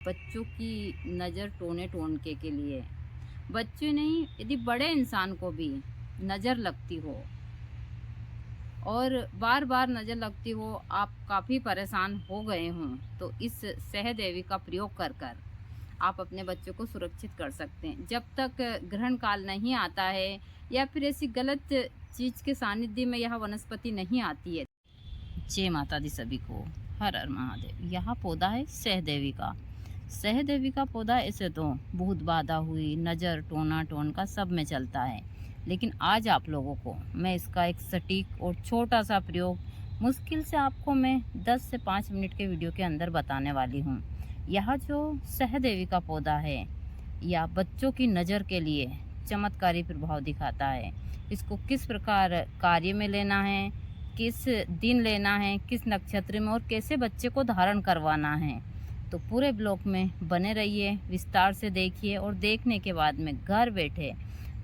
बच्चों की नज़र टोने टोनके के लिए बच्चे नहीं, यदि बड़े इंसान को भी नज़र लगती हो और बार बार नज़र लगती हो, आप काफ़ी परेशान हो गए हों, तो इस सहदेवी का प्रयोग कर कर आप अपने बच्चों को सुरक्षित कर सकते हैं। जब तक ग्रहण काल नहीं आता है या फिर ऐसी गलत चीज़ के सानिध्य में यह वनस्पति नहीं आती है। जय माता दी सभी को। हर हर महादेव। यह पौधा है सहदेवी का। सहदेवी का पौधा ऐसे तो बहुत बाधा हुई, नज़र, टोना टोन का सब में चलता है, लेकिन आज आप लोगों को मैं इसका एक सटीक और छोटा सा प्रयोग मुश्किल से आपको मैं 10 से 5 मिनट के वीडियो के अंदर बताने वाली हूँ। यह जो सहदेवी का पौधा है, या बच्चों की नज़र के लिए चमत्कारी प्रभाव दिखाता है। इसको किस प्रकार कार्य में लेना है, किस दिन लेना है, किस नक्षत्र में और कैसे बच्चे को धारण करवाना है, तो पूरे ब्लॉग में बने रहिए, विस्तार से देखिए और देखने के बाद में घर बैठे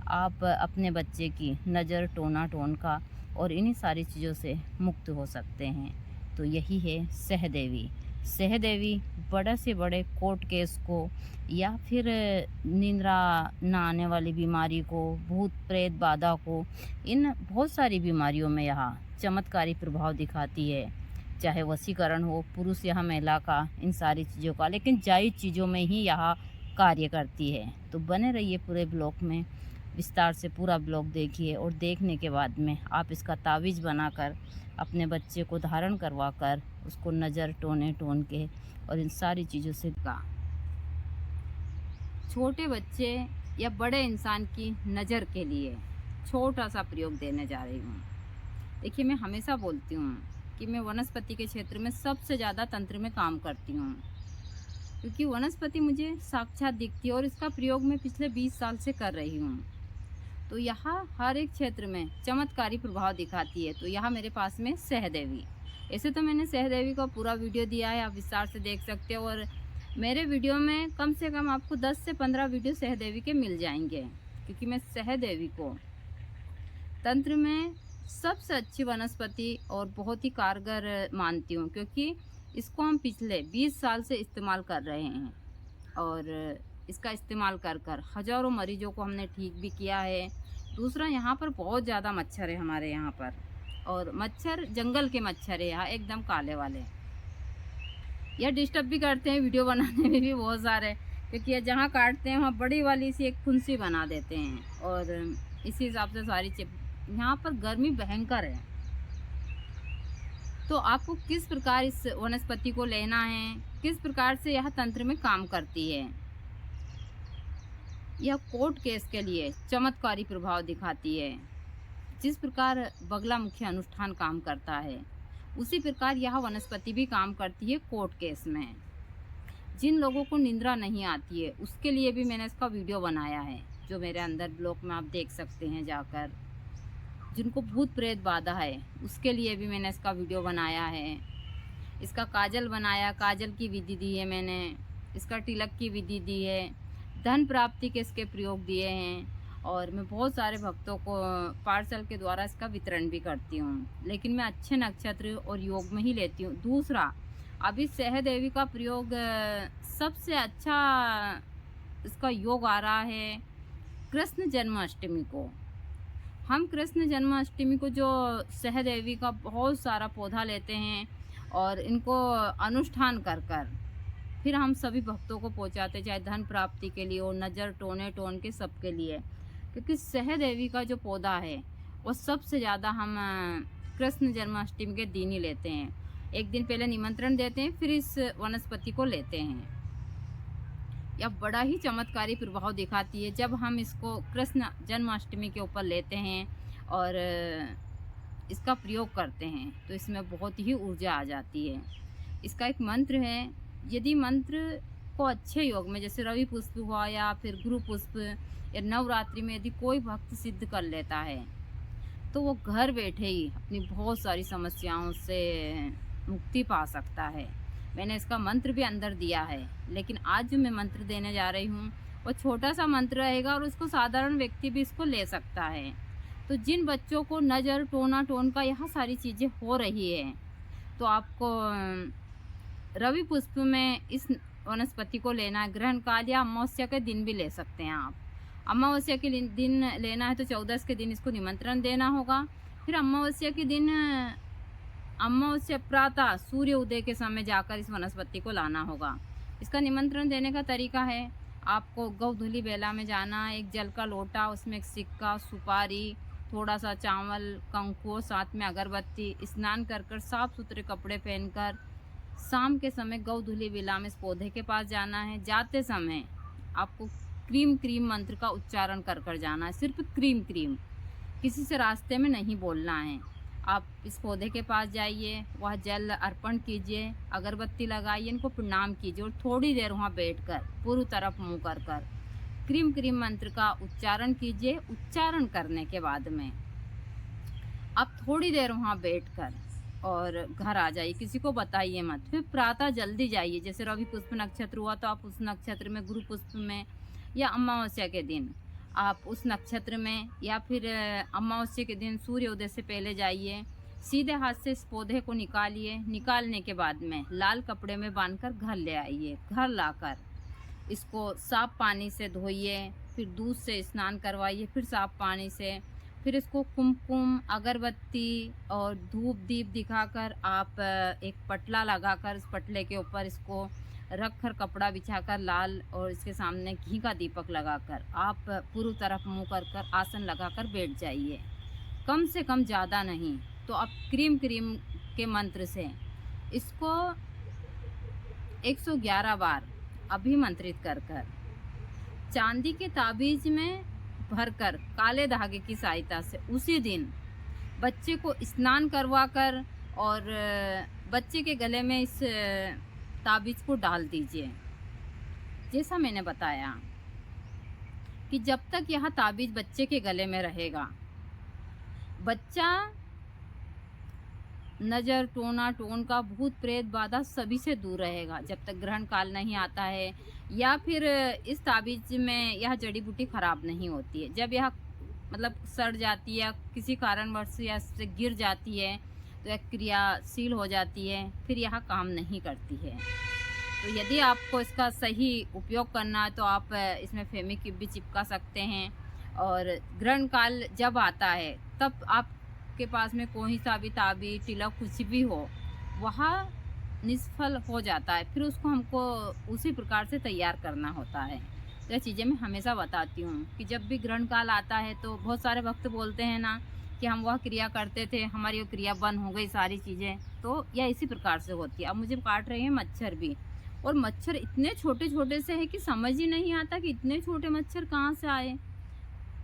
आप अपने बच्चे की नज़र, टोना टोनका और इन्हीं सारी चीज़ों से मुक्त हो सकते हैं। तो यही है सहदेवी। सहदेवी बड़े से बड़े कोर्ट केस को या फिर निंद्रा ना आने वाली बीमारी को, भूत प्रेत बाधा को, इन बहुत सारी बीमारियों में यह चमत्कारी प्रभाव दिखाती है। चाहे वशीकरण हो पुरुष या महिला का, इन सारी चीज़ों का, लेकिन जायज़ चीज़ों में ही यह कार्य करती है। तो बने रहिए पूरे ब्लॉग में, विस्तार से पूरा ब्लॉग देखिए और देखने के बाद में आप इसका तावीज़ बनाकर अपने बच्चे को धारण करवा कर उसको नज़र, टोने टोन के और इन सारी चीज़ों से का छोटे बच्चे या बड़े इंसान की नज़र के लिए छोटा सा प्रयोग देने जा रही हूँ। देखिए, मैं हमेशा बोलती हूँ कि मैं वनस्पति के क्षेत्र में सबसे ज़्यादा तंत्र में काम करती हूँ, क्योंकि वनस्पति मुझे साक्षात दिखती है और इसका प्रयोग मैं पिछले 20 साल से कर रही हूँ। तो यहाँ हर एक क्षेत्र में चमत्कारी प्रभाव दिखाती है। तो यहाँ मेरे पास में सहदेवी, ऐसे तो मैंने सहदेवी का पूरा वीडियो दिया है, आप विस्तार से देख सकते हो, और मेरे वीडियो में कम से कम आपको 10 से 15 वीडियो सहदेवी के मिल जाएंगे, क्योंकि मैं सहदेवी को तंत्र में सबसे अच्छी वनस्पति और बहुत ही कारगर मानती हूँ, क्योंकि इसको हम पिछले 20 साल से इस्तेमाल कर रहे हैं और इसका इस्तेमाल कर कर हज़ारों मरीजों को हमने ठीक भी किया है। दूसरा, यहाँ पर बहुत ज़्यादा मच्छर है हमारे यहाँ पर, और मच्छर जंगल के मच्छर है यहाँ, एकदम काले वाले। यह डिस्टर्ब भी करते हैं वीडियो बनाने में भी बहुत सारे, क्योंकि ये जहाँ काटते हैं वहाँ बड़ी वाली सी एक फुंसी बना देते हैं, और इसी हिसाब से सारी यहाँ पर गर्मी भयंकर है। तो आपको किस प्रकार इस वनस्पति को लेना है, किस प्रकार से यह तंत्र में काम करती है। यह कोर्ट केस के लिए चमत्कारी प्रभाव दिखाती है। जिस प्रकार बगलामुखी अनुष्ठान काम करता है, उसी प्रकार यह वनस्पति भी काम करती है कोर्ट केस में। जिन लोगों को निंद्रा नहीं आती है, उसके लिए भी मैंने इसका वीडियो बनाया है, जो मेरे अंदर ब्लॉग में आप देख सकते हैं जाकर। जिनको भूत प्रेत बाधा है, उसके लिए भी मैंने इसका वीडियो बनाया है। इसका काजल बनाया, काजल की विधि दी है मैंने, इसका तिलक की विधि दी है, धन प्राप्ति के इसके प्रयोग दिए हैं, और मैं बहुत सारे भक्तों को पार्सल के द्वारा इसका वितरण भी करती हूँ, लेकिन मैं अच्छे नक्षत्र और योग में ही लेती हूँ। दूसरा, अभी सहदेवी का प्रयोग सबसे अच्छा इसका योग आ रहा है कृष्ण जन्माष्टमी को। हम कृष्ण जन्माष्टमी को जो सहदेवी का बहुत सारा पौधा लेते हैं और इनको अनुष्ठान कर कर फिर हम सभी भक्तों को पहुंचाते, चाहे धन प्राप्ति के लिए और नज़र, टोने टोन के सबके लिए, क्योंकि सहदेवी का जो पौधा है वो सबसे ज़्यादा हम कृष्ण जन्माष्टमी के दिन ही लेते हैं। एक दिन पहले निमंत्रण देते हैं, फिर इस वनस्पति को लेते हैं। यह बड़ा ही चमत्कारी प्रभाव दिखाती है जब हम इसको कृष्ण जन्माष्टमी के ऊपर लेते हैं और इसका प्रयोग करते हैं, तो इसमें बहुत ही ऊर्जा आ जाती है। इसका एक मंत्र है, यदि मंत्र को अच्छे योग में, जैसे रवि पुष्प हुआ या फिर गुरु पुष्प या नवरात्रि में यदि कोई भक्त सिद्ध कर लेता है, तो वो घर बैठे ही अपनी बहुत सारी समस्याओं से मुक्ति पा सकता है। मैंने इसका मंत्र भी अंदर दिया है, लेकिन आज जो मैं मंत्र देने जा रही हूँ वो छोटा सा मंत्र रहेगा और उसको साधारण व्यक्ति भी इसको ले सकता है। तो जिन बच्चों को नज़र, टोना टोन का यह सारी चीज़ें हो रही है, तो आपको रवि पुष्प में इस वनस्पति को लेना है, ग्रहण काल या अमावस्या के दिन भी ले सकते हैं आप। अमावस्या के दिन लेना है तो 14 के दिन इसको निमंत्रण देना होगा। फिर अमावस्या के दिन अमावस्या प्रातः सूर्य उदय के समय जाकर इस वनस्पति को लाना होगा। इसका निमंत्रण देने का तरीका है, आपको गौधुली बेला में जाना है, एक जल का लोटा, उसमें एक सिक्का, सुपारी, थोड़ा सा चावल, कंकुओं, साथ में अगरबत्ती, स्नान कर कर साफ सुथरे कपड़े पहनकर शाम के समय गौधुली बेला में इस पौधे के पास जाना है। जाते समय आपको क्रीम क्रीम मंत्र का उच्चारण कर कर जाना है, सिर्फ क्रीम क्रीम, किसी से रास्ते में नहीं बोलना है। आप इस पौधे के पास जाइए, वह जल अर्पण कीजिए, अगरबत्ती लगाइए, इनको प्रणाम कीजिए और थोड़ी देर वहाँ बैठकर पूर्व तरफ मुँह कर कर क्रीम क्रीम मंत्र का उच्चारण कीजिए। उच्चारण करने के बाद में आप थोड़ी देर वहाँ बैठकर और घर आ जाइए, किसी को बताइए मत। फिर प्रातः जल्दी जाइए, जैसे रवि पुष्प नक्षत्र हुआ तो आप उस नक्षत्र में, गुरु पुष्प में या अमावस्या के दिन आप उस नक्षत्र में, या फिर अमावस्या के दिन सूर्योदय से पहले जाइए। सीधे हाथ से इस पौधे को निकालिए, निकालने के बाद में लाल कपड़े में बांधकर घर ले आइए। घर लाकर इसको साफ पानी से धोइए, फिर दूध से स्नान करवाइए, फिर साफ पानी से, फिर इसको कुमकुम, अगरबत्ती और धूप दीप दिखाकर आप एक पटला लगाकर, इस पटले के ऊपर इसको रख कर कपड़ा बिछाकर लाल, और इसके सामने घी का दीपक लगाकर आप पूर्व तरफ मुँह कर कर आसन लगाकर बैठ जाइए। कम से कम ज़्यादा नहीं तो आप क्रीम क्रीम के मंत्र से इसको 111 बार अभिमंत्रित कर कर चांदी के ताबीज में भरकर काले धागे की सहायता से उसी दिन बच्चे को स्नान करवाकर और बच्चे के गले में इस ताबीज को डाल दीजिए। जैसा मैंने बताया कि जब तक यह ताबीज बच्चे के गले में रहेगा, बच्चा नज़र, टोना टोन का, भूत प्रेत बाधा सभी से दूर रहेगा जब तक ग्रहण काल नहीं आता है, या फिर इस ताबीज में यह जड़ी बूटी खराब नहीं होती है। जब यह मतलब सड़ जाती है, किसी कारणवश या से गिर जाती है तो यह क्रियाशील हो जाती है, फिर यह काम नहीं करती है। तो यदि आपको इसका सही उपयोग करना है तो आप इसमें फेविक्विक भी चिपका सकते हैं। और ग्रहण काल जब आता है तब आपके पास में कोई सा भी ताबीज, तिलक, कुछ भी हो, वह निष्फल हो जाता है। फिर उसको हमको उसी प्रकार से तैयार करना होता है। तो यह चीज़ें मैं हमेशा बताती हूँ कि जब भी ग्रहण काल आता है तो बहुत सारे भक्त बोलते हैं ना कि हम वह क्रिया करते थे, हमारी वो क्रिया बंद हो गई, सारी चीज़ें। तो यह इसी प्रकार से होती है। अब मुझे काट रहे हैं मच्छर भी, और मच्छर इतने छोटे छोटे से है कि समझ ही नहीं आता कि इतने छोटे मच्छर कहाँ से आए,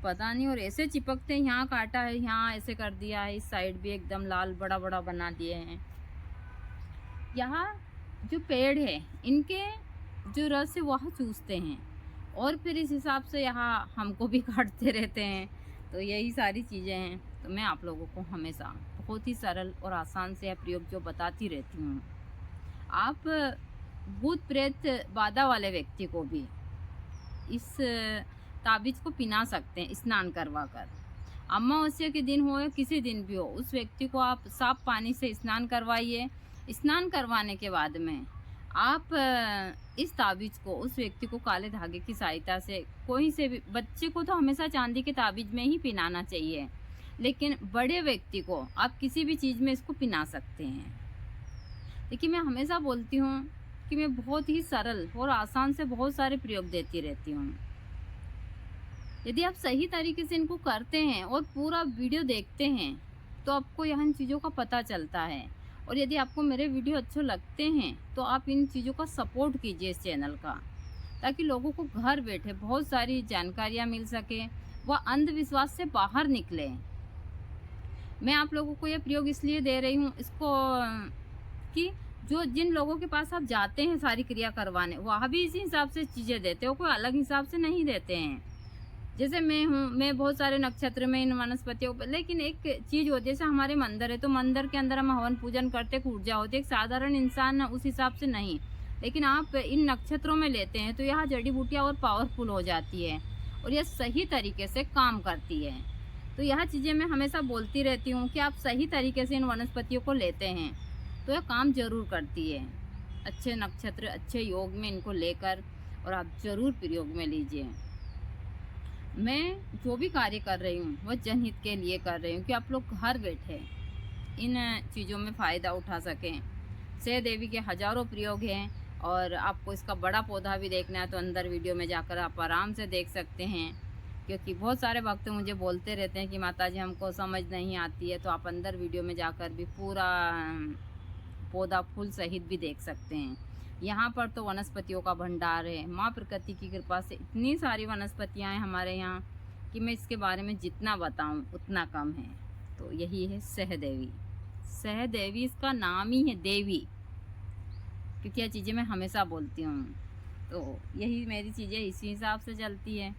पता नहीं। और ऐसे चिपकते हैं, यहाँ काटा है, यहाँ ऐसे कर दिया है, इस साइड भी एकदम लाल बड़ा बड़ा बना दिए हैं। यहाँ जो पेड़ है इनके जो रस है वह चूसते हैं और फिर इस हिसाब से यहाँ हमको भी काटते रहते हैं। तो यही सारी चीज़ें हैं। तो मैं आप लोगों को हमेशा बहुत ही सरल और आसान से यह प्रयोग जो बताती रहती हूँ। आप भूत प्रेत बाधा वाले व्यक्ति को भी इस ताबीज को पिना सकते हैं स्नान करवा कर। अमावस्या के दिन हो या किसी दिन भी हो, उस व्यक्ति को आप साफ पानी से स्नान करवाइए। स्नान करवाने के बाद में आप इस ताबीज को उस व्यक्ति को काले धागे की सहायता से, कोई से भी, बच्चे को तो हमेशा चांदी के ताबीज में ही पिनाना चाहिए, लेकिन बड़े व्यक्ति को आप किसी भी चीज़ में इसको पिना सकते हैं। देखिए, मैं हमेशा बोलती हूँ कि मैं बहुत ही सरल और आसान से बहुत सारे प्रयोग देती रहती हूँ। यदि आप सही तरीके से इनको करते हैं और पूरा वीडियो देखते हैं तो आपको यह इन चीज़ों का पता चलता है। और यदि आपको मेरे वीडियो अच्छे लगते हैं तो आप इन चीज़ों का सपोर्ट कीजिए इस चैनल का, ताकि लोगों को घर बैठे बहुत सारी जानकारियाँ मिल सके, वह अंधविश्वास से बाहर निकले। मैं आप लोगों को यह प्रयोग इसलिए दे रही हूँ इसको कि जिन लोगों के पास आप जाते हैं सारी क्रिया करवाने, वह भी इसी हिसाब से चीज़ें देते हो, कोई अलग हिसाब से नहीं देते हैं। जैसे मैं हूँ, मैं बहुत सारे नक्षत्र में इन वनस्पतियों पर, लेकिन एक चीज़ होती है, जैसे हमारे मंदिर है तो मंदिर के अंदर हम हवन पूजन करते, ऊर्जा होती है। एक साधारण इंसान उस हिसाब से नहीं, लेकिन आप इन नक्षत्रों में लेते हैं तो यह जड़ी बूटियाँ और पावरफुल हो जाती है और यह सही तरीके से काम करती है। तो यह चीज़ें मैं हमेशा बोलती रहती हूँ कि आप सही तरीके से इन वनस्पतियों को लेते हैं तो यह काम ज़रूर करती है। अच्छे नक्षत्र, अच्छे योग में इनको लेकर और आप ज़रूर प्रयोग में लीजिए। मैं जो भी कार्य कर रही हूँ वह जनहित के लिए कर रही हूँ कि आप लोग घर बैठे इन चीज़ों में फ़ायदा उठा सकें। सहदेवी के हज़ारों प्रयोग हैं और आपको इसका बड़ा पौधा भी देखना है तो अंदर वीडियो में जाकर आप आराम से देख सकते हैं, क्योंकि बहुत सारे भक्त मुझे बोलते रहते हैं कि माता जी हमको समझ नहीं आती है, तो आप अंदर वीडियो में जाकर भी पूरा पौधा फूल सहित भी देख सकते हैं। यहाँ पर तो वनस्पतियों का भंडार है। माँ प्रकृति की कृपा से इतनी सारी वनस्पतियाँ हैं हमारे यहाँ कि मैं इसके बारे में जितना बताऊँ उतना कम है। तो यही है सहदेवी। सहदेवी इसका नाम ही है देवी, क्योंकि यह चीज़ें मैं हमेशा बोलती हूँ। तो यही मेरी चीज़ें इसी हिसाब से चलती है।